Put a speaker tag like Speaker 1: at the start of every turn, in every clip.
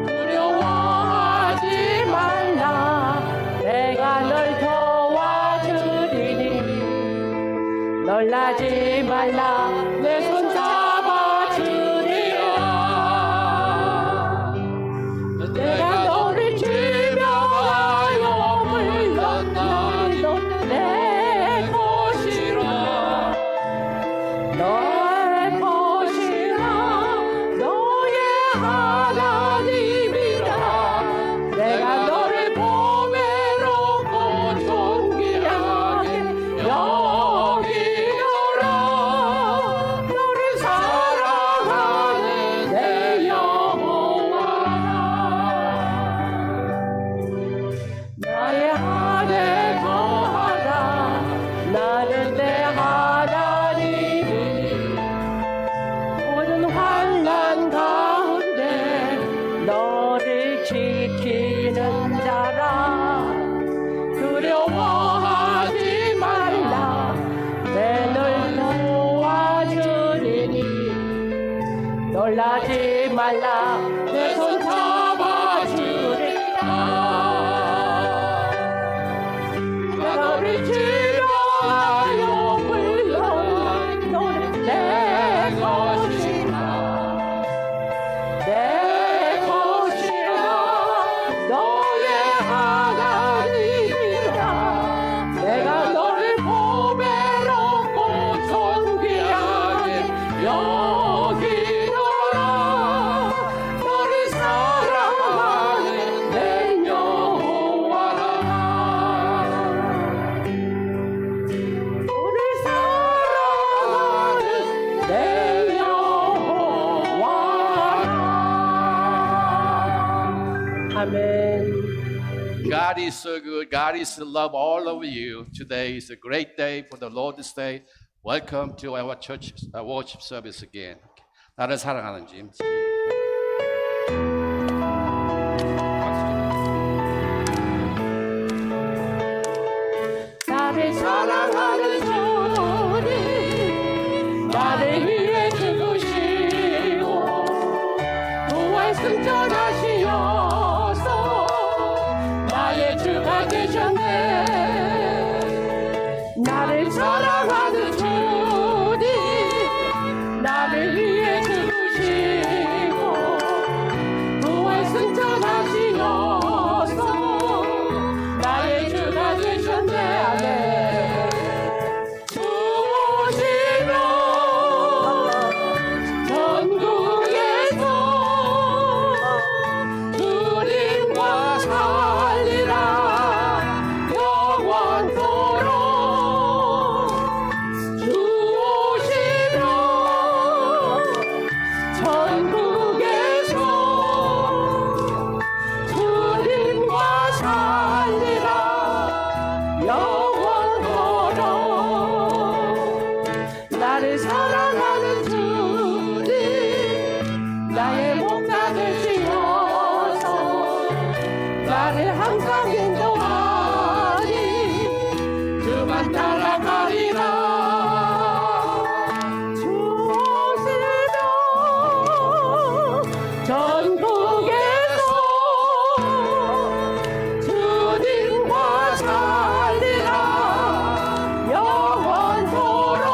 Speaker 1: 두려워하지 말라. 내가 널 도와주리니. 놀라지 말라. 내 손 잡아주리라. 내가 너를 지명하여 불렀나니 너는 내 것이라. 너의 것이라. 너의 하나님이라. 내가 너를 보배롭고 존귀하게 여기노라. 너를 사랑하는 내 여호와라. 나의 안에 거하라. 나는 내 하나님이니. 모든 환난 가운데 너를 지키는 자라. 두려워하지 말라. 내 널 도와주리니. 놀라지 말라. 내 손 잡아주리라. 너를 지명하여 불렀나니 너는 내 것이라. 내 것이라. 너의 하나님이라. 내가 너를 보배롭고 존귀하게 여기노라. 너를 사랑하는 내 여호와라. 너를 사랑하는 내 여호와라. 아멘.
Speaker 2: God is so good. God is to love all of you. Today is a great day for the Lord's Day. Welcome to our church worship service again. 나를 사랑하는 주님.
Speaker 1: 나를 사랑하는 주님, 나를 위해 죽으시고 부활 승천하시어서 나의 주가 되셨네. 나를 사랑하는 주님, 나를 위해 죽으시고 부활 승천하시어서 나의 주가 되셨네. 아멘. 주시면 전국에서 주님과 살리라. 영원토록 주시면 전국에서 주님과 살리라. 영원토록 나를 사랑하는 주님, 나의 목자 되시어서 나를 항상 인도하니 주만 따라가리라. 주 오시면 전국에서 주님과 살리라. 영원토록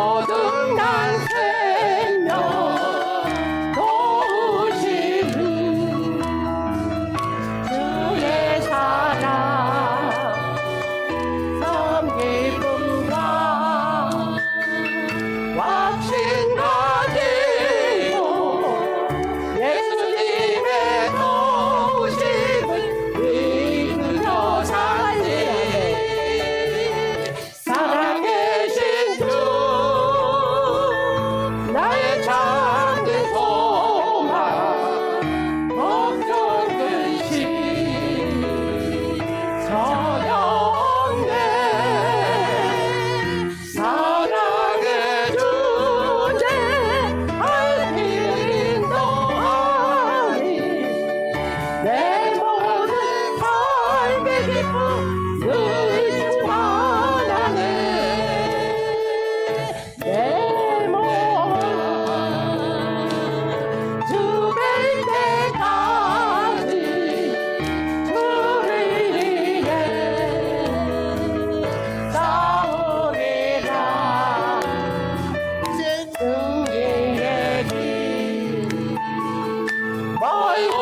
Speaker 1: 거듭난 생명 도우시는 주의 사랑 섬기쁨과 확신 가지고 예수님의 도우심을 믿으며 살리 살아계신 주 나의 참된 소망 걱정 근심 저녁내 사랑의 주제 알길 인도하니 내 모든 삶의 기쁨 늘 충만하네 내 모든 주될 때까지 주를 위해 싸우리라 승리의 길 멀고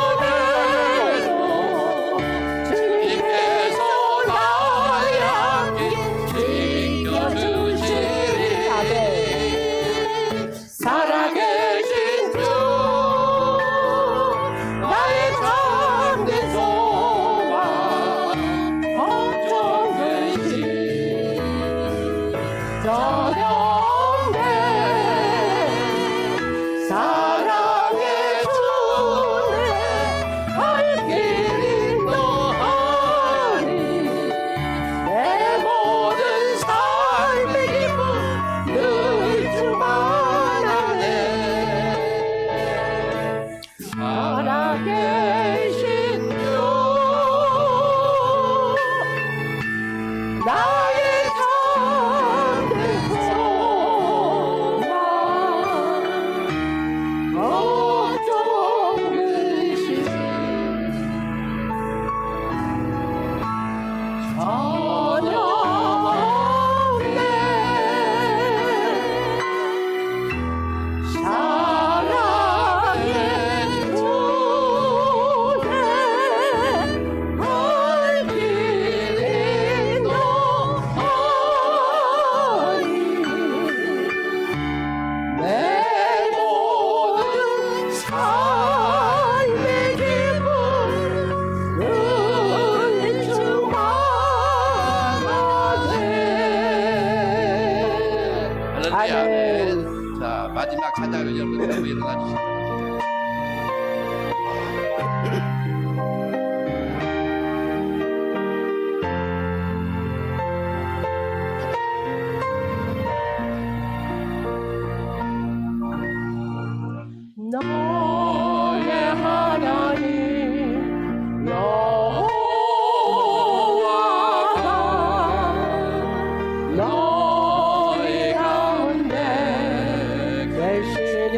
Speaker 1: 오늘도 주님께서 나의 앞길 지켜주시리 살아계신 주 나의 참된 소망 걱정 근심 저녁내 사랑의 주내 발길 인도하니 내 모든 삶의 기쁨 늘 충만하네 살아계신 주 나의 참된 소망 걱정 근심 저녁내 사랑의 주내 발길 인도하니 내 모든 삶의 기쁨 늘 충만하네
Speaker 2: 할렐루야. 아멘. 자, 마지막 찬양을 여러분 들고 일어나 주시기 바랍니다.
Speaker 1: 너의 하나님 여호와가 너희 가운데 계시니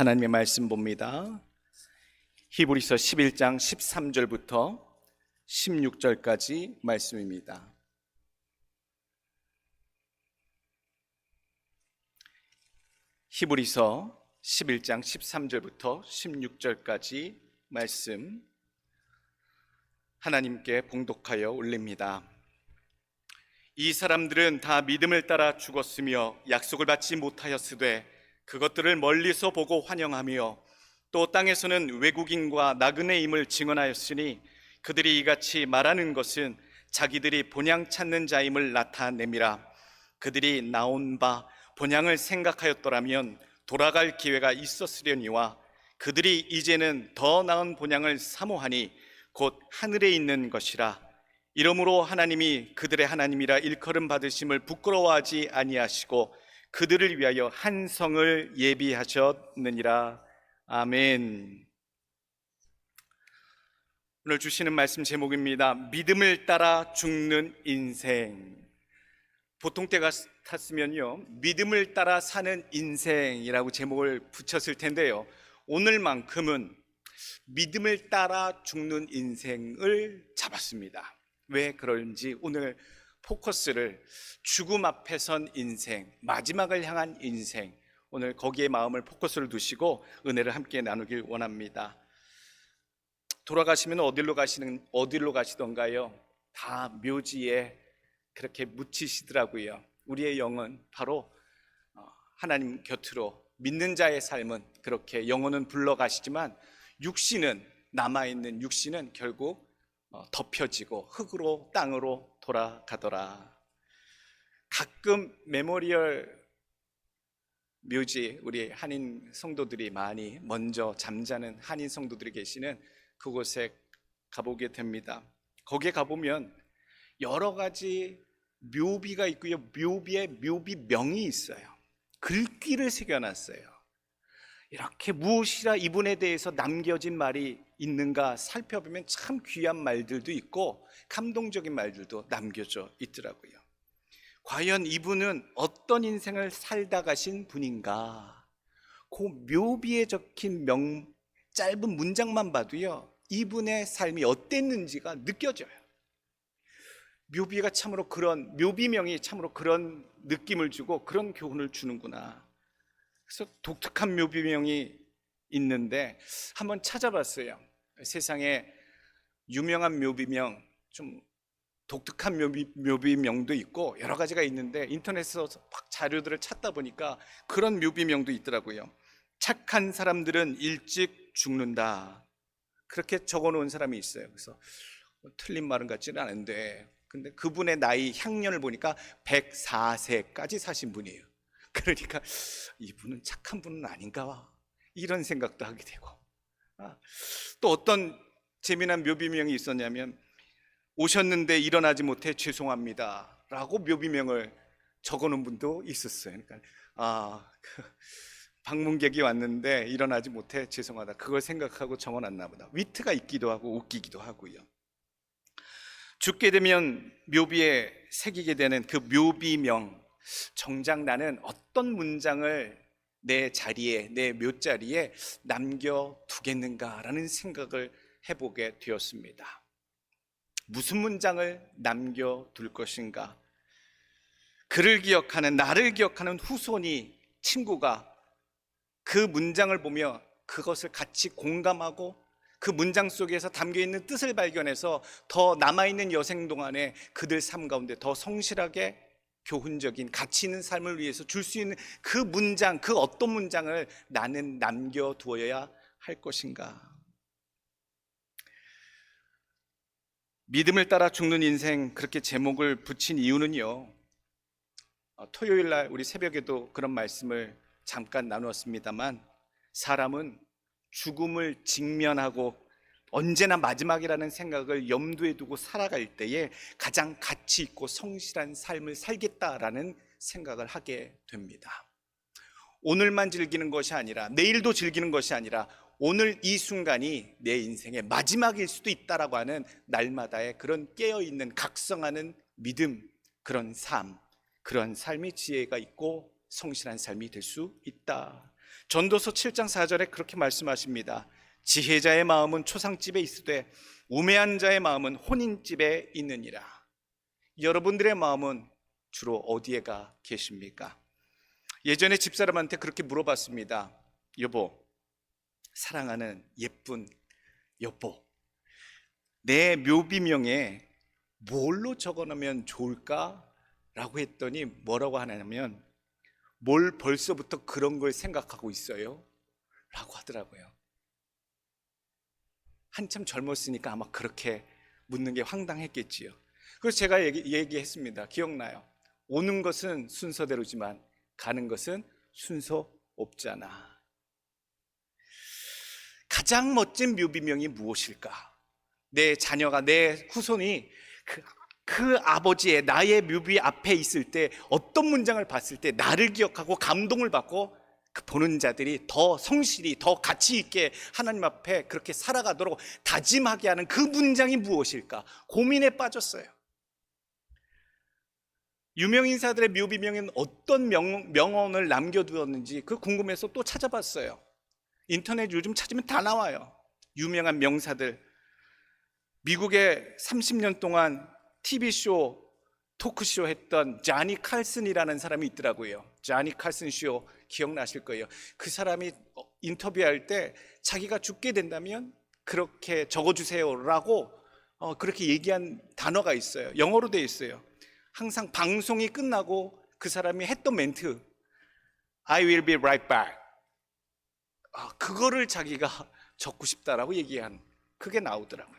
Speaker 3: 하나님의 말씀 봅니다. 히브리서 11장 13절부터 16절까지 말씀입니다. 히브리서 11장 13절부터 16절까지 말씀 하나님께 봉독하여 올립니다. 이 사람들은 다 믿음을 따라 죽었으며 약속을 받지 못하였으되 그것들을 멀리서 보고 환영하며 또 땅에서는 외국인과 나그네임을 증언하였으니 그들이 이같이 말하는 것은 자기들이 본향 찾는 자임을 나타냄이라. 그들이 나온 바 본향을 생각하였더라면 돌아갈 기회가 있었으려니와 그들이 이제는 더 나은 본향을 사모하니 곧 하늘에 있는 것이라. 이러므로 하나님이 그들의 하나님이라 일컬음 받으심을 부끄러워하지 아니하시고 그들을 위하여 한 성을 예비하셨느니라. 아멘. 오늘 주시는 말씀 제목입니다. 믿음을 따라 죽는 인생. 보통 때 같았으면요, 믿음을 따라 사는 인생이라고 제목을 붙였을 텐데요, 오늘만큼은 믿음을 따라 죽는 인생을 잡았습니다. 왜 그런지 오늘 포커스를 죽음 앞에 선 인생, 마지막을 향한 인생, 오늘 거기에 마음을 포커스를 두시고 은혜를 함께 나누길 원합니다. 돌아가시면 어디로 가시던가요? 다 묘지에 그렇게 묻히시더라고요. 우리의 영은 바로 하나님 곁으로, 믿는 자의 삶은 그렇게 영혼은 불러가시지만 육신은, 남아있는 육신은 결국 덮여지고 흙으로, 땅으로 돌아가더라. 가끔 메모리얼 묘지, 우리 한인 성도들이 많이 먼저 잠자는 한인 성도들이 계시는 그곳에 가보게 됩니다. 거기에 가보면 여러 가지 묘비가 있고요, 묘비에 묘비명이 있어요. 글귀를 새겨놨어요. 이렇게 무엇이라 이분에 대해서 남겨진 말이 있는가 살펴보면 참 귀한 말들도 있고 감동적인 말들도 남겨져 있더라고요. 과연 이분은 어떤 인생을 살다 가신 분인가? 그 묘비에 적힌 짧은 문장만 봐도요, 이분의 삶이 어땠는지가 느껴져요. 묘비가 참으로 그런, 묘비명이 참으로 그런 느낌을 주고 그런 교훈을 주는구나. 그래서 독특한 묘비명이 있는데 한번 찾아봤어요. 세상에 유명한 묘비명, 좀 독특한 묘비명도 있고 여러 가지가 있는데 인터넷에서 막 자료들을 찾다 보니까 그런 묘비명도 있더라고요. 착한 사람들은 일찍 죽는다, 그렇게 적어놓은 사람이 있어요. 그래서 틀린 말은 같지는 않은데, 근데 그분의 나이 향년을 보니까 104세까지 사신 분이에요. 그러니까 이분은 착한 분은 아닌가, 이런 생각도 하게 되고, 또 어떤 재미난 묘비명이 있었냐면 오셨는데 일어나지 못해 죄송합니다 라고 묘비명을 적어놓은 분도 있었어요. 그러니까 방문객이 왔는데 일어나지 못해 죄송하다, 그걸 생각하고 적어놨나 보다. 위트가 있기도 하고 웃기기도 하고요. 죽게 되면 묘비에 새기게 되는 그 묘비명, 정작 나는 어떤 문장을 내 자리에, 내 묘자리에 남겨두겠는가라는 생각을 해보게 되었습니다. 무슨 문장을 남겨둘 것인가? 그를 기억하는, 나를 기억하는 후손이, 친구가 그 문장을 보며 그것을 같이 공감하고 그 문장 속에서 담겨있는 뜻을 발견해서 더 남아있는 여생 동안에 그들 삶 가운데 더 성실하게 교훈적인 가치 있는 삶을 위해서 줄 수 있는 그 문장, 그 어떤 문장을 나는 남겨두어야 할 것인가? 믿음을 따라 죽는 인생, 그렇게 제목을 붙인 이유는요, 토요일 날 우리 새벽에도 그런 말씀을 잠깐 나누었습니다만, 사람은 죽음을 직면하고 언제나 마지막이라는 생각을 염두에 두고 살아갈 때에 가장 가치 있고 성실한 삶을 살겠다라는 생각을 하게 됩니다. 오늘만 즐기는 것이 아니라, 내일도 즐기는 것이 아니라 오늘 이 순간이 내 인생의 마지막일 수도 있다라고 하는 날마다의 그런 깨어있는 각성하는 믿음, 그런 삶, 그런 삶이 지혜가 있고 성실한 삶이 될 수 있다. 전도서 7장 4절에 그렇게 말씀하십니다. 지혜자의 마음은 초상집에 있으되 우매한 자의 마음은 혼인집에 있느니라. 여러분들의 마음은 주로 어디에가 계십니까? 예전에 집사람한테 그렇게 물어봤습니다. 여보, 사랑하는 예쁜 여보, 내 묘비명에 뭘로 적어놓으면 좋을까? 라고 했더니 뭐라고 하냐면, 뭘 벌써부터 그런 걸 생각하고 있어요? 라고 하더라고요. 한참 젊었으니까 아마 그렇게 묻는 게 황당했겠지요. 그래서 제가 얘기했습니다. 기억나요? 오는 것은 순서대로지만 가는 것은 순서 없잖아. 가장 멋진 묘비명이 무엇일까? 내 자녀가, 내 후손이 그 아버지의, 나의 묘비 앞에 있을 때 어떤 문장을 봤을 때 나를 기억하고 감동을 받고 그 보는 자들이 더 성실히, 더 가치 있게 하나님 앞에 그렇게 살아가도록 다짐하게 하는 그 문장이 무엇일까? 고민에 빠졌어요. 유명인사들의 묘비명은 어떤 명언을 남겨두었는지 그 궁금해서 또 찾아봤어요. 인터넷 요즘 찾으면 다 나와요. 유명한 명사들. 미국에 30년 동안 TV쇼, 토크쇼 했던 자니 칼슨이라는 사람이 있더라고요. 자니 칼슨 쇼 기억나실 거예요. 그 사람이 인터뷰할 때 자기가 죽게 된다면 그렇게 적어주세요라고 그렇게 얘기한 단어가 있어요. 영어로 되어 있어요. 항상 방송이 끝나고 그 사람이 했던 멘트, I will be right back. 그거를 자기가 적고 싶다라고 얘기한, 그게 나오더라고요.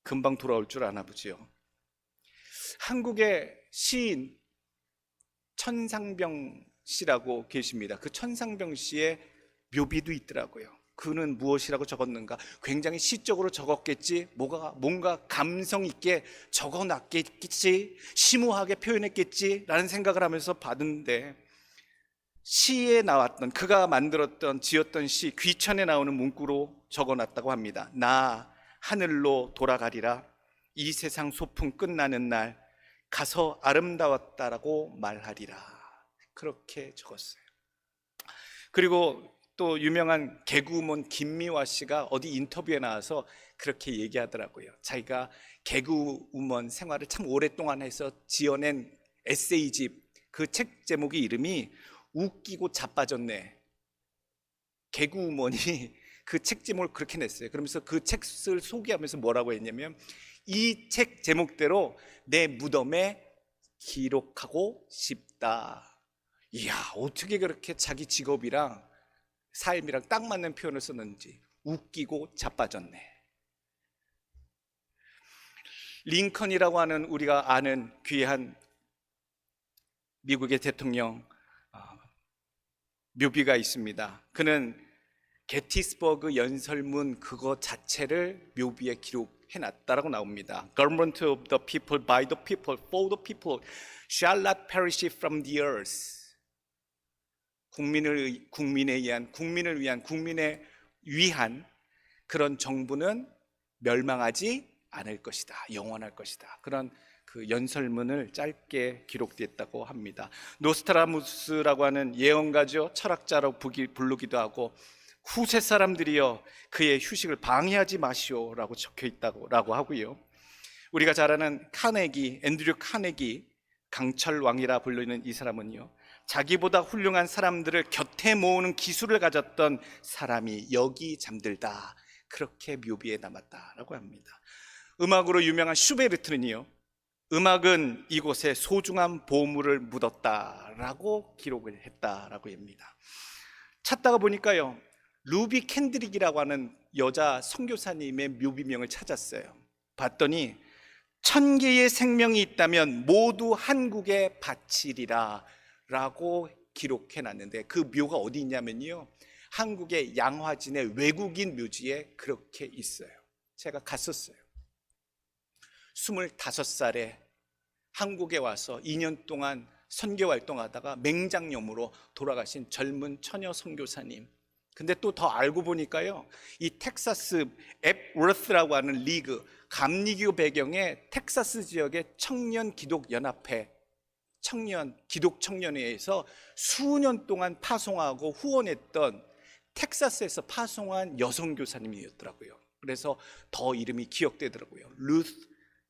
Speaker 3: 금방 돌아올 줄 아나 보지요. 한국의 시인 천상병 씨라고 계십니다. 그 천상병 씨의 묘비도 있더라고요. 그는 무엇이라고 적었는가? 굉장히 시적으로 적었겠지, 뭔가 감성 있게 적어놨겠지, 심오하게 표현했겠지 라는 생각을 하면서 봤는데, 시에 나왔던, 그가 만들었던, 지었던 시 귀천에 나오는 문구로 적어놨다고 합니다. 나 하늘로 돌아가리라. 이 세상 소풍 끝나는 날 가서 아름다웠다라고 말하리라. 그렇게 적었어요. 그리고 또 유명한 개그우먼 김미화 씨가 어디 인터뷰에 나와서 그렇게 얘기하더라고요. 자기가 개그우먼 생활을 참 오랫동안 해서 지어낸 에세이집, 그 책 제목이 이름이 웃기고 자빠졌네. 개그우먼이 그 책 제목을 그렇게 냈어요. 그러면서 그 책을 소개하면서 뭐라고 했냐면, 이 책 제목대로 내 무덤에 기록하고 싶다. 이야, 어떻게 그렇게 자기 직업이랑 삶이랑 딱 맞는 표현을 썼는지. 웃기고 자빠졌네. 링컨이라고 하는, 우리가 아는 귀한 미국의 대통령 묘비가 있습니다. 그는 게티스버그 연설문 그거 자체를 묘비에 기록해놨다라고 나옵니다. Government of the people, by the people, for the people, shall not perish from the earth. 국민을 위한 그런 정부는 멸망하지 않을 것이다, 영원할 것이다. 그런 그 연설문을 짧게 기록됐다고 합니다. 노스트라무스라고 하는 예언가죠. 철학자로 부르기도 하고, 후세 사람들이여 그의 휴식을 방해하지 마시오라고 적혀 있다고 하고요. 우리가 잘 아는 카네기, 앤드류 카네기, 강철왕이라 불리는 이 사람은요, 자기보다 훌륭한 사람들을 곁에 모으는 기술을 가졌던 사람이 여기 잠들다, 그렇게 묘비에 남았다라고 합니다. 음악으로 유명한 슈베르트는요, 음악은 이곳에 소중한 보물을 묻었다라고 기록을 했다라고 합니다. 찾다가 보니까요, 루비 캔드릭이라고 하는 여자 선교사님의 묘비명을 찾았어요. 봤더니 1000개의 생명이 있다면 모두 한국에 바치리라 라고 기록해놨는데, 그 묘가 어디 있냐면요, 한국의 양화진의 외국인 묘지에 그렇게 있어요. 제가 갔었어요. 25살에 한국에 와서 2년 동안 선교 활동하다가 맹장염으로 돌아가신 젊은 처녀 선교사님. 근데 또 더 알고 보니까요, 이 텍사스 앱워스라고 하는 리그, 감리교 배경의 텍사스 지역의 청년 기독 연합회 기독 청년회에서 수년 동안 파송하고 후원했던 텍사스에서 파송한 여성 교사님이었더라고요. 그래서 더 이름이 기억되더라고요. 루스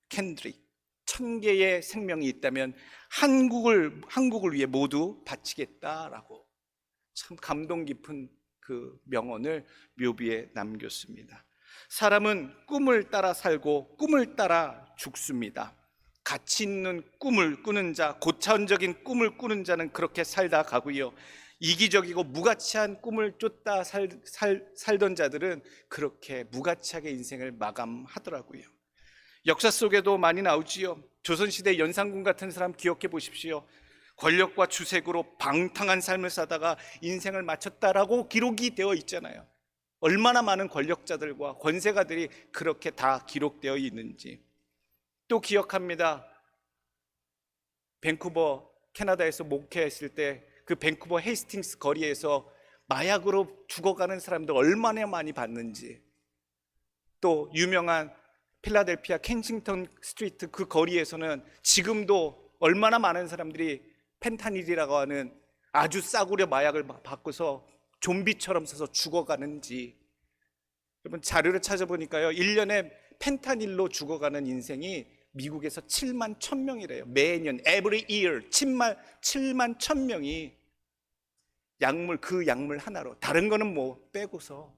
Speaker 3: 켄드릭. 1000개의 생명이 있다면 한국을 위해 모두 바치겠다라고 참 감동 깊은 그 명언을 묘비에 남겼습니다. 사람은 꿈을 따라 살고 꿈을 따라 죽습니다. 가치 있는 꿈을 꾸는 자, 고차원적인 꿈을 꾸는 자는 그렇게 살다 가고요, 이기적이고 무가치한 꿈을 쫓다 살던 자들은 그렇게 무가치하게 인생을 마감하더라고요. 역사 속에도 많이 나오지요. 조선시대 연산군 같은 사람 기억해 보십시오. 권력과 주색으로 방탕한 삶을 사다가 인생을 마쳤다라고 기록이 되어 있잖아요. 얼마나 많은 권력자들과 권세가들이 그렇게 다 기록되어 있는지. 또 기억합니다. 밴쿠버 캐나다에서 목회했을 때 그 밴쿠버 헤이스팅스 거리에서 마약으로 죽어가는 사람들 얼마나 많이 봤는지. 또 유명한 필라델피아 켄싱턴 스트리트 그 거리에서는 지금도 얼마나 많은 사람들이 펜타닐이라고 하는 아주 싸구려 마약을 받고서 좀비처럼 서서 죽어가는지. 여러분 자료를 찾아보니까요, 1년에 펜타닐로 죽어가는 인생이 미국에서 7만 1000명이래요. 매년 every year 7만 1000명이 그 약물 하나로, 다른 거는 뭐 빼고서.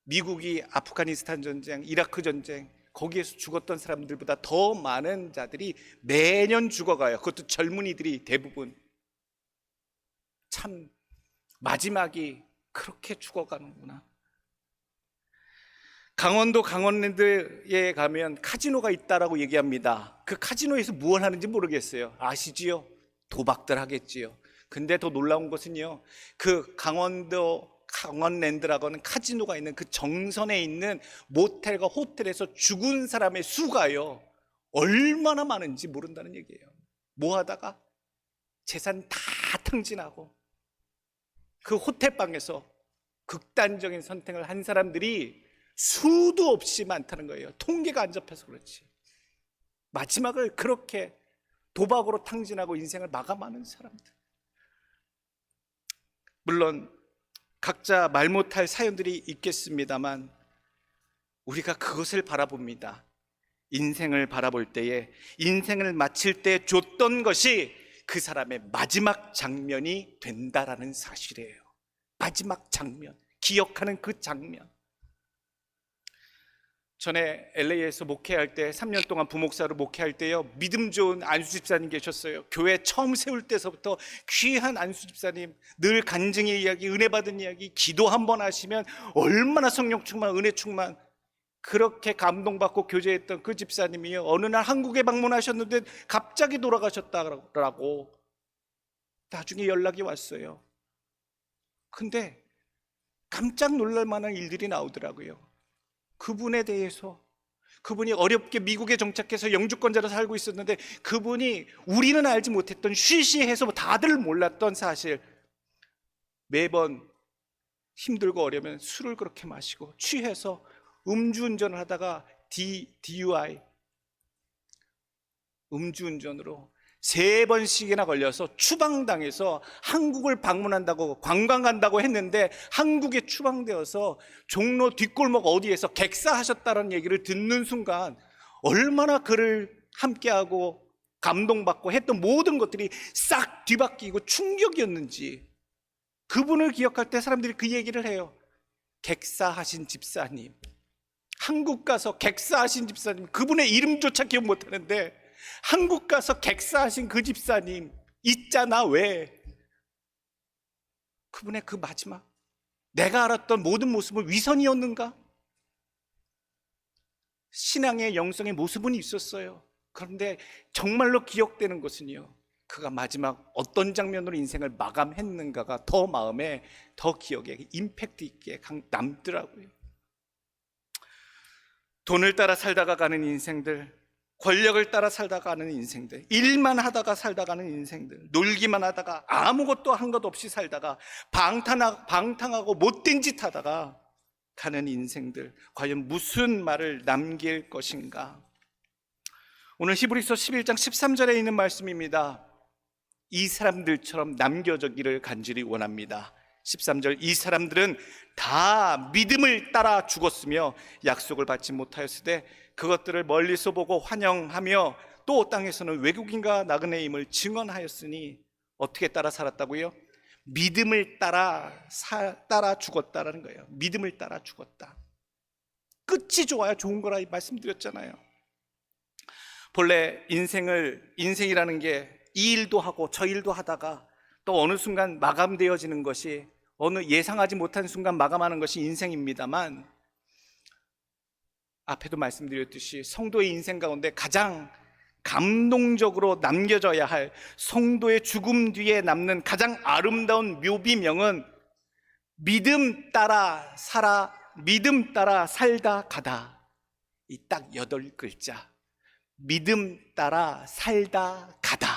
Speaker 3: 미국이 아프가니스탄 전쟁, 이라크 전쟁 거기에서 죽었던 사람들보다 더 많은 자들이 매년 죽어가요. 그것도 젊은이들이 대부분. 참 마지막이 그렇게 죽어가는구나. 강원도 강원랜드에 가면 카지노가 있다라고 얘기합니다. 그 카지노에서 무엇을 하는지 모르겠어요. 아시지요? 도박들 하겠지요. 근데 더 놀라운 것은요, 그 강원랜드라고 하는 카지노가 있는 그 정선에 있는 모텔과 호텔에서 죽은 사람의 수가요, 얼마나 많은지 모른다는 얘기예요. 뭐 하다가 재산 다 탕진하고 그 호텔방에서 극단적인 선택을 한 사람들이 수도 없이 많다는 거예요. 통계가 안 잡혀서 그렇지. 마지막을 그렇게 도박으로 탕진하고 인생을 마감하는 사람들. 물론 각자 말 못할 사연들이 있겠습니다만 우리가 그것을 바라봅니다. 인생을 바라볼 때에, 인생을 마칠 때 줬던 것이 그 사람의 마지막 장면이 된다라는 사실이에요. 마지막 장면, 기억하는 그 장면. 전에 LA에서 목회할 때 3년 동안 부목사로 목회할 때요, 믿음 좋은 안수 집사님 계셨어요. 교회 처음 세울 때서부터 귀한 안수 집사님, 늘 간증의 이야기, 은혜 받은 이야기, 기도 한번 하시면 얼마나 성령 충만, 은혜 충만, 그렇게 감동받고 교제했던 그 집사님이요, 어느 날 한국에 방문하셨는데 갑자기 돌아가셨다라고 나중에 연락이 왔어요. 근데 깜짝 놀랄 만한 일들이 나오더라고요. 그분에 대해서, 그분이 어렵게 미국에 정착해서 영주권자로 살고 있었는데 그분이 우리는 알지 못했던, 쉬쉬해서 다들 몰랐던 사실, 매번 힘들고 어려면 술을 그렇게 마시고 취해서 음주운전을 하다가 DUI, 음주운전으로 3번씩이나 걸려서 추방당해서 한국을 방문한다고, 관광 간다고 했는데 한국에 추방되어서 종로 뒷골목 어디에서 객사하셨다는 얘기를 듣는 순간 얼마나 그를 함께하고 감동받고 했던 모든 것들이 싹 뒤바뀌고 충격이었는지. 그분을 기억할 때 사람들이 그 얘기를 해요. 객사하신 집사님, 한국 가서 객사하신 집사님, 그분의 이름조차 기억 못하는데 한국 가서 객사하신 그 집사님 있잖아. 왜? 그분의 그 마지막, 내가 알았던 모든 모습은 위선이었는가? 신앙의 영성의 모습은 있었어요. 그런데 정말로 기억되는 것은요, 그가 마지막 어떤 장면으로 인생을 마감했는가가 더 마음에, 더 기억에 임팩트 있게 남더라고요. 돈을 따라 살다가 가는 인생들, 권력을 따라 살다가 가는 인생들, 일만 하다가 살다가는 인생들, 놀기만 하다가 아무것도 한 것 없이 살다가 방탕하고 못된 짓 하다가 가는 인생들, 과연 무슨 말을 남길 것인가? 오늘 히브리서 11장 13절에 있는 말씀입니다. 이 사람들처럼 남겨지기를 간절히 원합니다. 13절, 이 사람들은 다 믿음을 따라 죽었으며 약속을 받지 못하였으되 그것들을 멀리서 보고 환영하며 또 땅에서는 외국인과 나그네임을 증언하였으니 어떻게 따라 살았다고요? 믿음을 따라 죽었다라는 거예요. 믿음을 따라 죽었다. 끝이 좋아야 좋은 거라 말씀드렸잖아요. 본래 인생이라는 게 이 일도 하고 저 일도 하다가 또 어느 순간 마감되어지는 것이, 어느 예상하지 못한 순간 마감하는 것이 인생입니다만, 앞에도 말씀드렸듯이 성도의 인생 가운데 가장 감동적으로 남겨져야 할, 성도의 죽음 뒤에 남는 가장 아름다운 묘비명은 믿음 따라 살다 가다. 이 딱 8글자. 믿음 따라 살다 가다.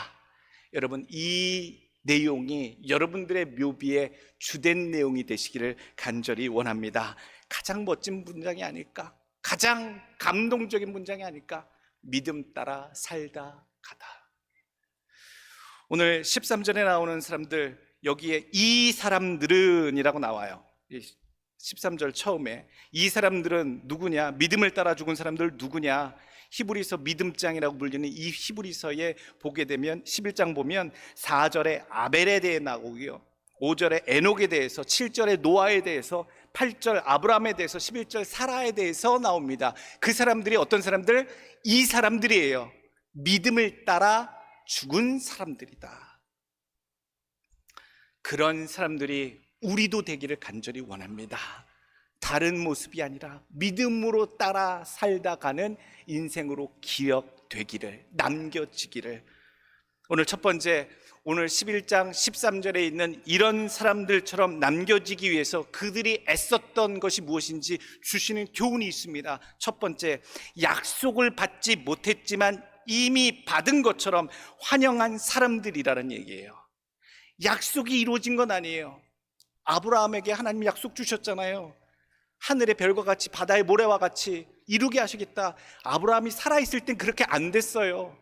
Speaker 3: 여러분, 이 내용이 여러분들의 묘비의 주된 내용이 되시기를 간절히 원합니다. 가장 멋진 문장이 아닐까? 가장 감동적인 문장이 아닐까? 믿음 따라 살다 가다. 오늘 13절에 나오는 사람들, 여기에 이 사람들은 이라고 나와요. 13절 처음에 이 사람들은 누구냐? 믿음을 따라 죽은 사람들 누구냐? 히브리서 믿음장이라고 불리는 이 히브리서에 보게 되면 11장 보면 4절에 아벨에 대해 나오고요, 5절에 에녹에 대해서, 7절에 노아에 대해서, 8절 아브라함에 대해서, 11절 사라에 대해서 나옵니다. 그 사람들이 어떤 사람들? 이 사람들이에요. 믿음을 따라 죽은 사람들이다. 그런 사람들이 우리도 되기를 간절히 원합니다. 다른 모습이 아니라 믿음으로 따라 살다 가는 인생으로 기억되기를, 남겨지기를. 오늘 첫 번째, 오늘 11장 13절에 있는 이런 사람들처럼 남겨지기 위해서 그들이 애썼던 것이 무엇인지 주시는 교훈이 있습니다. 첫 번째, 약속을 받지 못했지만 이미 받은 것처럼 환영한 사람들이라는 얘기예요. 약속이 이루어진 건 아니에요. 아브라함에게 하나님 약속 주셨잖아요. 하늘의 별과 같이 바다의 모래와 같이 이루게 하시겠다. 아브라함이 살아있을 땐 그렇게 안 됐어요.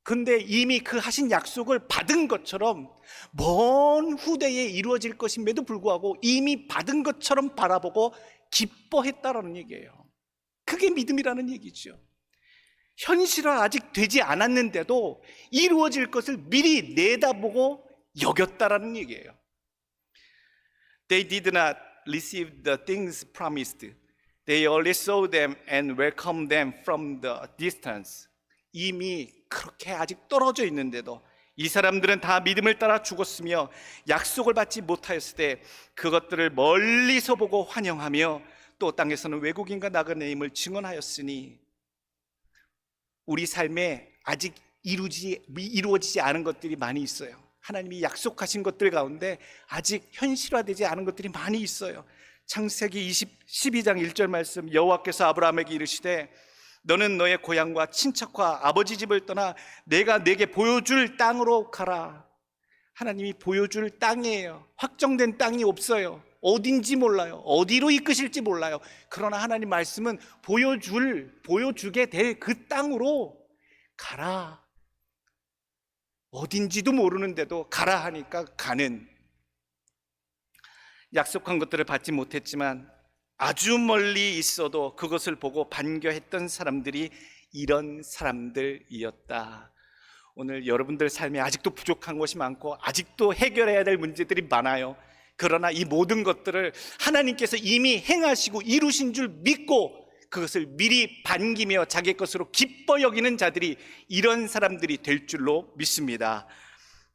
Speaker 3: 근데 이미 그 하신 약속을 받은 것처럼 먼 후대에 이루어질 것임에도 불구하고 이미 받은 것처럼 바라보고 기뻐했다라는 얘기예요. 그게 믿음이라는 얘기죠. 현실화 아직 되지 않았는데도 이루어질 것을 미리 내다보고 여겼다라는 얘기예요. They did not receive the things promised. They only saw them and welcomed them from the distance. 이미 그렇게 아직 떨어져 있는데도 이 사람들은 다 믿음을 따라 죽었으며 약속을 받지 못하였을 때 그것들을 멀리서 보고 환영하며 또 땅에서는 외국인과 나그네임을 증언하였으니, 우리 삶에 아직 이루어지지 않은 것들이 많이 있어요. 하나님이 약속하신 것들 가운데 아직 현실화되지 않은 것들이 많이 있어요. 창세기 12장 1절 말씀, 여호와께서 아브라함에게 이르시되 너는 너의 고향과 친척과 아버지 집을 떠나 내가 내게 보여줄 땅으로 가라. 하나님이 보여줄 땅이에요. 확정된 땅이 없어요. 어딘지 몰라요. 어디로 이끄실지 몰라요. 그러나 하나님 말씀은 보여주게 될 그 땅으로 가라. 어딘지도 모르는데도 가라 하니까 가는, 약속한 것들을 받지 못했지만 아주 멀리 있어도 그것을 보고 반겨했던 사람들이 이런 사람들이었다. 오늘 여러분들 삶에 아직도 부족한 것이 많고 아직도 해결해야 될 문제들이 많아요. 그러나 이 모든 것들을 하나님께서 이미 행하시고 이루신 줄 믿고 그것을 미리 반기며 자기 것으로 기뻐 여기는 자들이 이런 사람들이 될 줄로 믿습니다.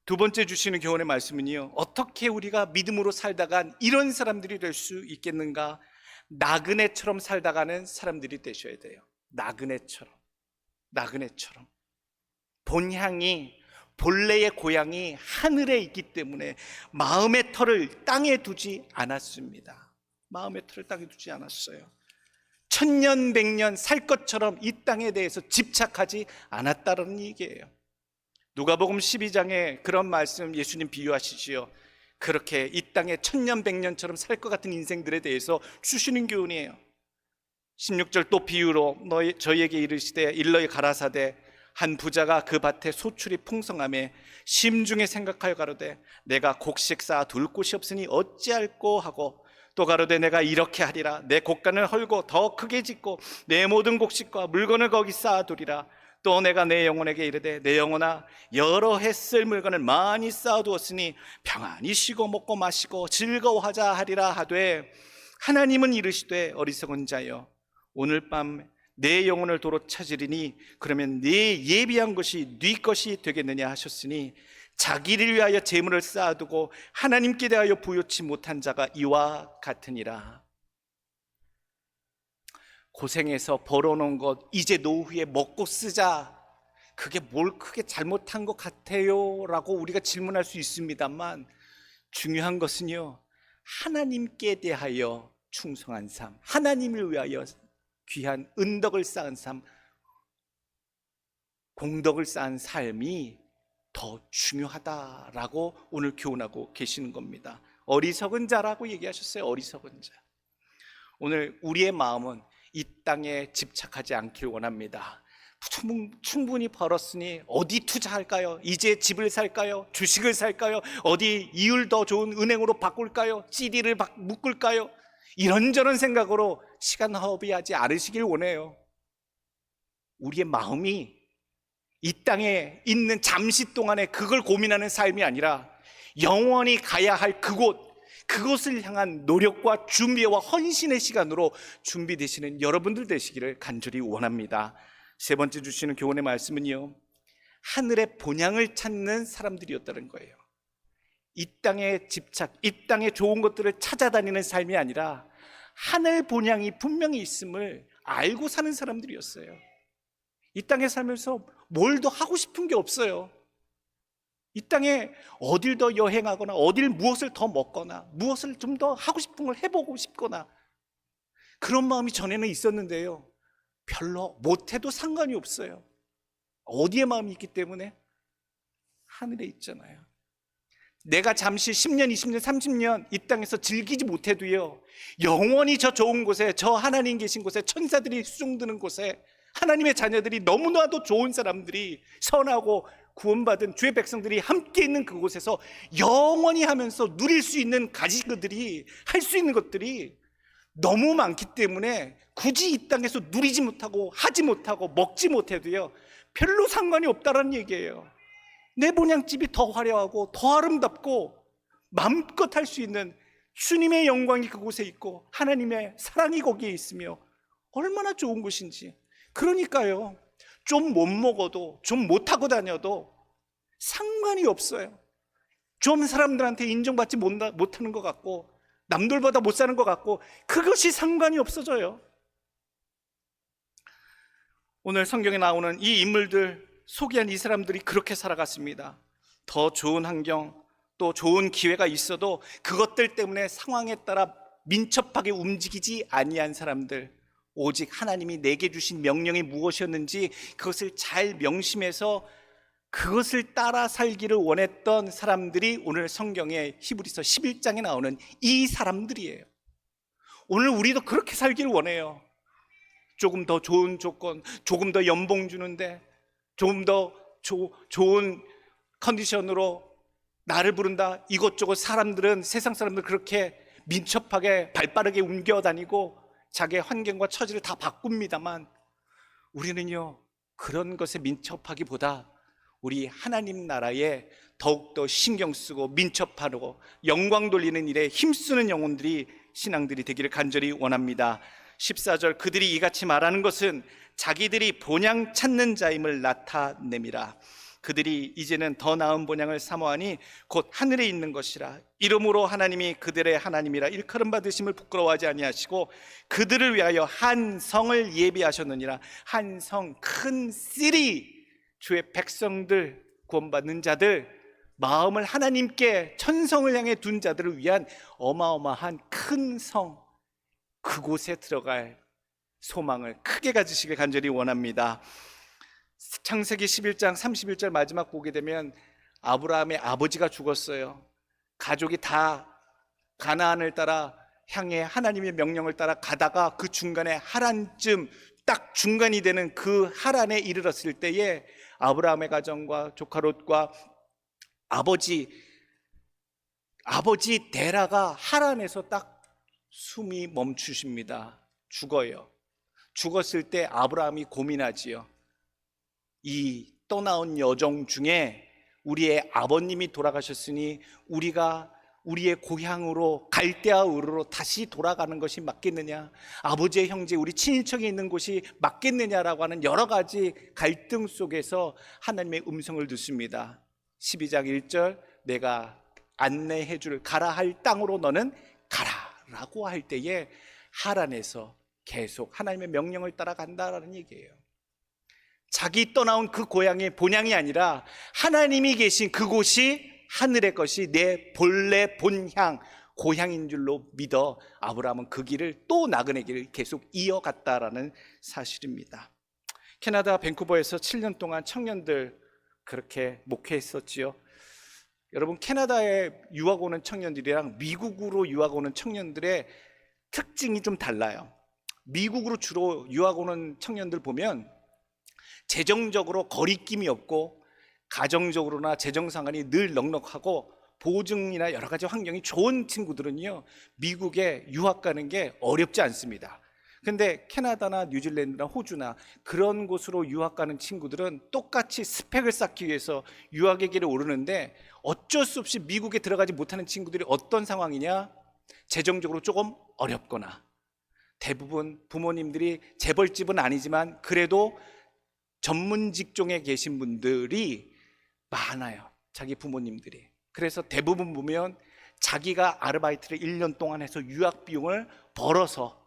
Speaker 3: 두 번째 주시는 교훈의 말씀은요, 어떻게 우리가 믿음으로 살다가 이런 사람들이 될 수 있겠는가? 나그네처럼 살다가는 사람들이 되셔야 돼요. 나그네처럼. 본래의 고향이 하늘에 있기 때문에 마음의 터를 땅에 두지 않았습니다. 마음의 터를 땅에 두지 않았어요. 천년 백년 살 것처럼 이 땅에 대해서 집착하지 않았다는 얘기예요. 누가복음 12장에 그런 말씀 예수님 비유하시지요. 그렇게 이 땅에 천년 백년처럼 살 것 같은 인생들에 대해서 주시는 교훈이에요. 16절 또 비유로 저희에게 이르시되 일러에 가라사대 한 부자가 그 밭에 소출이 풍성함에 심중에 생각하여 가로되 내가 곡식 쌓아 둘 곳이 없으니 어찌할꼬 하고 또 가로되 내가 이렇게 하리라 내 곡간을 헐고 더 크게 짓고 내 모든 곡식과 물건을 거기 쌓아두리라 또 내가 내 영혼에게 이르되 내 영혼아 여러 해 쓸 물건을 많이 쌓아두었으니 평안히 쉬고 먹고 마시고 즐거워하자 하리라 하되 하나님은 이르시되 어리석은 자여 오늘 밤 내 영혼을 도로 찾으리니 그러면 네 예비한 것이 네 것이 되겠느냐 하셨으니 자기를 위하여 재물을 쌓아두고 하나님께 대하여 부요치 못한 자가 이와 같으니라. 고생해서 벌어놓은 것 이제 노후에 먹고 쓰자, 그게 뭘 크게 잘못한 것 같아요? 라고 우리가 질문할 수 있습니다만 중요한 것은요, 하나님께 대하여 충성한 삶, 하나님을 위하여 귀한 은덕을 쌓은 삶, 공덕을 쌓은 삶이 더 중요하다라고 오늘 교훈하고 계시는 겁니다. 어리석은 자라고 얘기하셨어요. 어리석은 자. 오늘 우리의 마음은 이 땅에 집착하지 않길 원합니다. 충분히 벌었으니 어디 투자할까요? 이제 집을 살까요? 주식을 살까요? 어디 이율 더 좋은 은행으로 바꿀까요? CD를 묶을까요? 이런저런 생각으로 시간 허비하지 않으시길 원해요. 우리의 마음이 이 땅에 있는 잠시 동안에 그걸 고민하는 삶이 아니라 영원히 가야 할 그곳을 향한 노력과 준비와 헌신의 시간으로 준비되시는 여러분들 되시기를 간절히 원합니다. 세 번째 주시는 교훈의 말씀은요, 하늘의 본향을 찾는 사람들이었다는 거예요. 이 땅의 집착, 이 땅의 좋은 것들을 찾아다니는 삶이 아니라 하늘 본향이 분명히 있음을 알고 사는 사람들이었어요. 이 땅에 살면서 뭘 더 하고 싶은 게 없어요. 이 땅에 어딜 더 여행하거나 어딜 무엇을 더 먹거나 무엇을 좀 더 하고 싶은 걸 해보고 싶거나 그런 마음이 전에는 있었는데요, 별로 못해도 상관이 없어요. 어디에 마음이 있기 때문에? 하늘에 있잖아요. 내가 잠시 10년, 20년, 30년 이 땅에서 즐기지 못해도요, 영원히 저 좋은 곳에, 저 하나님 계신 곳에, 천사들이 수종드는 곳에, 하나님의 자녀들이, 너무나도 좋은 사람들이, 선하고 구원받은 주의 백성들이 함께 있는 그곳에서 영원히 하면서 누릴 수 있는 가지들이, 할 수 있는 것들이 너무 많기 때문에 굳이 이 땅에서 누리지 못하고 하지 못하고 먹지 못해도요, 별로 상관이 없다라는 얘기예요. 내 본향집이 더 화려하고 더 아름답고 마음껏 할 수 있는 주님의 영광이 그곳에 있고 하나님의 사랑이 거기에 있으며 얼마나 좋은 곳인지. 그러니까요, 좀 못 먹어도, 좀 못하고 다녀도 상관이 없어요. 좀 사람들한테 인정받지 못하는 것 같고 남들보다 못 사는 것 같고 그것이 상관이 없어져요. 오늘 성경에 나오는 이 인물들, 소개한 이 사람들이 그렇게 살아갔습니다. 더 좋은 환경, 또 좋은 기회가 있어도 그것들 때문에 상황에 따라 민첩하게 움직이지 아니한 사람들, 오직 하나님이 내게 주신 명령이 무엇이었는지 그것을 잘 명심해서 그것을 따라 살기를 원했던 사람들이 오늘 성경의 히브리서 11장에 나오는 이 사람들이에요. 오늘 우리도 그렇게 살기를 원해요. 조금 더 좋은 조건, 조금 더 연봉 주는데, 조금 더 좋은 컨디션으로 나를 부른다. 이것저것 사람들은, 세상 사람들 그렇게 민첩하게 발빠르게 옮겨다니고 자기의 환경과 처지를 다 바꿉니다만, 우리는요, 그런 것에 민첩하기보다 우리 하나님 나라에 더욱더 신경 쓰고 민첩하고 영광 돌리는 일에 힘쓰는 영혼들이, 신앙들이 되기를 간절히 원합니다. 14절, 그들이 이같이 말하는 것은 자기들이 본향 찾는 자임을 나타냅니다. 그들이 이제는 더 나은 본향을 사모하니 곧 하늘에 있는 것이라. 이러므로 하나님이 그들의 하나님이라 일컬음 받으심을 부끄러워하지 아니하시고 그들을 위하여 한 성을 예비하셨느니라. 한 성, 큰 시리, 주의 백성들, 구원받는 자들, 마음을 하나님께, 천성을 향해 둔 자들을 위한 어마어마한 큰 성, 그곳에 들어갈 소망을 크게 가지시길 간절히 원합니다. 창세기 11장 31절 마지막 보게 되면 아브라함의 아버지가 죽었어요. 가족이 다 가나안을 따라 향해 하나님의 명령을 따라 가다가 그 중간에 하란쯤 딱 중간이 되는 그 하란에 이르렀을 때에 아브라함의 가정과 조카 롯과 아버지 데라가 하란에서 딱 숨이 멈추십니다. 죽어요. 죽었을 때 아브라함이 고민하지요. 이 떠나온 여정 중에 우리의 아버님이 돌아가셨으니 우리가 우리의 고향으로 갈대아 우르로 다시 돌아가는 것이 맞겠느냐, 아버지의 형제 우리 친인척이 있는 곳이 맞겠느냐라고 하는 여러 가지 갈등 속에서 하나님의 음성을 듣습니다. 12장 1절, 내가 안내해 줄 가라 할 땅으로 너는 가라 라고 할 때에 하란에서 계속 하나님의 명령을 따라간다라는 얘기예요. 자기 떠나온 그 고향의 본향이 아니라 하나님이 계신 그곳이 하늘의 것이 내 본래 본향 고향인 줄로 믿어 아브라함은 그 길을 또 나그네 길을 계속 이어갔다라는 사실입니다. 캐나다 밴쿠버에서 7년 동안 청년들 그렇게 목회했었지요. 여러분, 캐나다에 유학 오는 청년들이랑 미국으로 유학 오는 청년들의 특징이 좀 달라요. 미국으로 주로 유학 오는 청년들 보면 재정적으로 거리낌이 없고 가정적으로나 재정상환이 늘 넉넉하고 보증이나 여러 가지 환경이 좋은 친구들은요, 미국에 유학 가는 게 어렵지 않습니다. 근데 캐나다나 뉴질랜드나 호주나 그런 곳으로 유학 가는 친구들은 똑같이 스펙을 쌓기 위해서 유학의 길에 오르는데 어쩔 수 없이 미국에 들어가지 못하는 친구들이 어떤 상황이냐, 재정적으로 조금 어렵거나 대부분 부모님들이 재벌집은 아니지만 그래도 전문 직종에 계신 분들이 많아요. 자기 부모님들이. 그래서 대부분 보면 자기가 아르바이트를 1년 동안 해서 유학 비용을 벌어서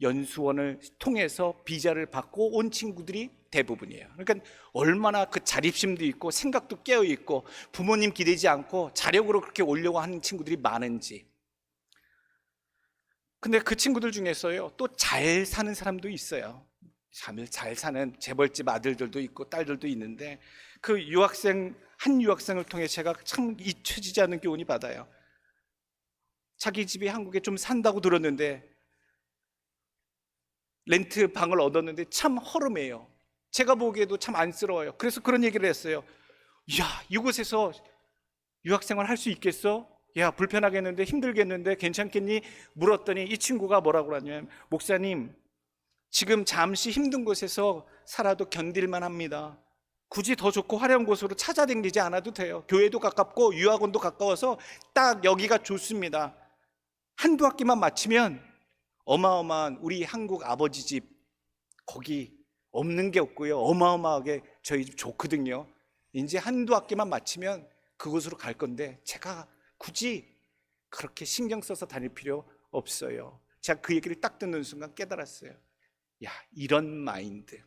Speaker 3: 연수원을 통해서 비자를 받고 온 친구들이 대부분이에요. 그러니까 얼마나 그 자립심도 있고 생각도 깨어 있고 부모님 기대지 않고 자력으로 그렇게 오려고 하는 친구들이 많은지. 근데 그 친구들 중에서요, 또 잘 사는 사람도 있어요. 잘 사는 재벌집 아들들도 있고 딸들도 있는데, 그 한 유학생을 통해 제가 참 잊혀지지 않는 교훈이 받아요. 자기 집이 한국에 좀 산다고 들었는데 렌트 방을 얻었는데 참 허름해요. 제가 보기에도 참 안쓰러워요. 그래서 그런 얘기를 했어요. 야, 이곳에서 유학생활 할 수 있겠어? 야, 불편하겠는데, 힘들겠는데 괜찮겠니? 물었더니 이 친구가 뭐라고 하냐면, 목사님, 지금 잠시 힘든 곳에서 살아도 견딜만 합니다. 굳이 더 좋고 화려한 곳으로 찾아다니지 않아도 돼요. 교회도 가깝고 유학원도 가까워서 딱 여기가 좋습니다. 한두 학기만 마치면 어마어마한 우리 한국 아버지 집, 거기 없는 게 없고요, 어마어마하게 저희 집 좋거든요. 이제 한두 학기만 마치면 그곳으로 갈 건데 제가 굳이 그렇게 신경 써서 다닐 필요 없어요. 제가 그 얘기를 딱 듣는 순간 깨달았어요. 야, 이런 마인드,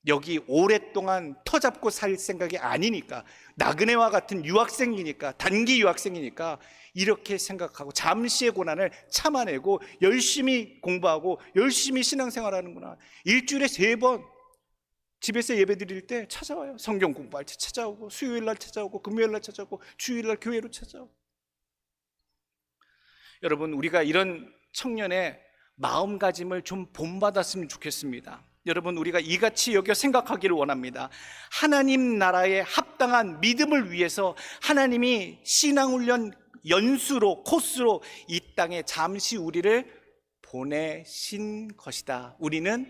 Speaker 3: 여기 오랫동안 터잡고 살 생각이 아니니까, 나그네와 같은 유학생이니까, 단기 유학생이니까 이렇게 생각하고 잠시의 고난을 참아내고 열심히 공부하고 열심히 신앙생활하는구나. 일주일에 3번 집에서 예배 드릴 때 찾아와요. 성경 공부할 때 찾아오고, 수요일날 찾아오고, 금요일날 찾아오고, 주일날 교회로 찾아오고. 여러분, 우리가 이런 청년의 마음가짐을 좀 본받았으면 좋겠습니다. 여러분, 우리가 이같이 여겨 생각하기를 원합니다. 하나님 나라에 합당한 믿음을 위해서 하나님이 신앙훈련 연수로, 코스로 이 땅에 잠시 우리를 보내신 것이다. 우리는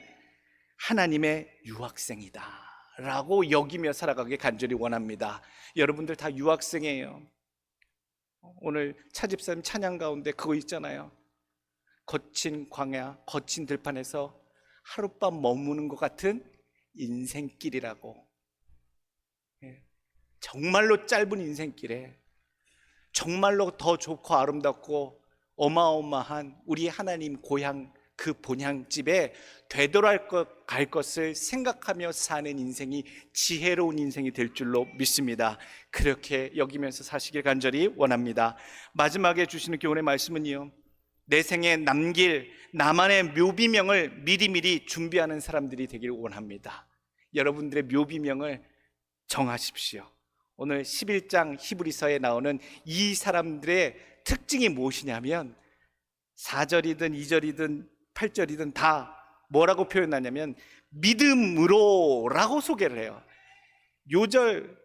Speaker 3: 하나님의 유학생이다 라고 여기며 살아가길 간절히 원합니다. 여러분들 다 유학생이에요. 오늘 차집사님 찬양 가운데 그거 있잖아요. 거친 광야, 거친 들판에서 하룻밤 머무는 것 같은 인생길이라고. 정말로 짧은 인생길에 정말로 더 좋고 아름답고 어마어마한 우리 하나님 고향, 그 본향집에 되돌아갈 것을 생각하며 사는 인생이 지혜로운 인생이 될 줄로 믿습니다. 그렇게 여기면서 사시길 간절히 원합니다. 마지막에 주시는 교훈의 말씀은요, 내 생에 남길 나만의 묘비명을 미리미리 준비하는 사람들이 되기를 원합니다. 여러분들의 묘비명을 정하십시오. 오늘 11장 히브리서에 나오는 이 사람들의 특징이 무엇이냐면 4절이든 2절이든 8절이든 다 뭐라고 표현하냐면 믿음으로라고 소개를 해요. 요절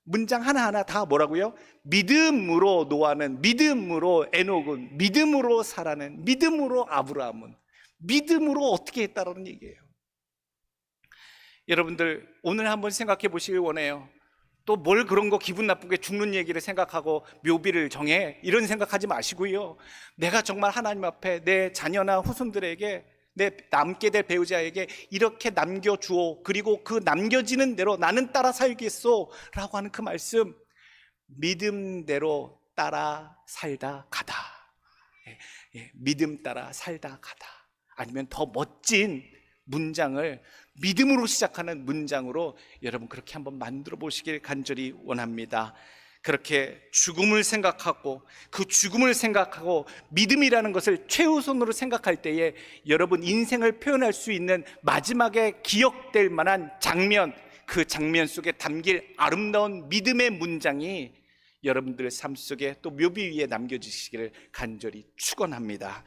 Speaker 3: 문장 하나하나 다 뭐라고요? 믿음으로 노아는, 믿음으로 에녹은, 믿음으로 사라는, 믿음으로 아브라함은, 믿음으로 어떻게 했다라는 얘기예요. 여러분들 오늘 한번 생각해 보시길 원해요. 또 뭘 그런 거 기분 나쁘게 죽는 얘기를 생각하고 묘비를 정해 이런 생각하지 마시고요. 내가 정말 하나님 앞에 내 자녀나 후손들에게, 내 남게 될 배우자에게 이렇게 남겨주오, 그리고 그 남겨지는 대로 나는 따라 살겠소 라고 하는 그 말씀, 믿음대로 따라 살다 가다. 믿음 따라 살다 가다. 아니면 더 멋진 문장을 믿음으로 시작하는 문장으로 여러분 그렇게 한번 만들어 보시길 간절히 원합니다. 그렇게 죽음을 생각하고 그 죽음을 생각하고 믿음이라는 것을 최우선으로 생각할 때에 여러분 인생을 표현할 수 있는 마지막에 기억될 만한 장면, 그 장면 속에 담길 아름다운 믿음의 문장이 여러분들의 삶 속에 또 묘비 위에 남겨지시기를 간절히 축원합니다.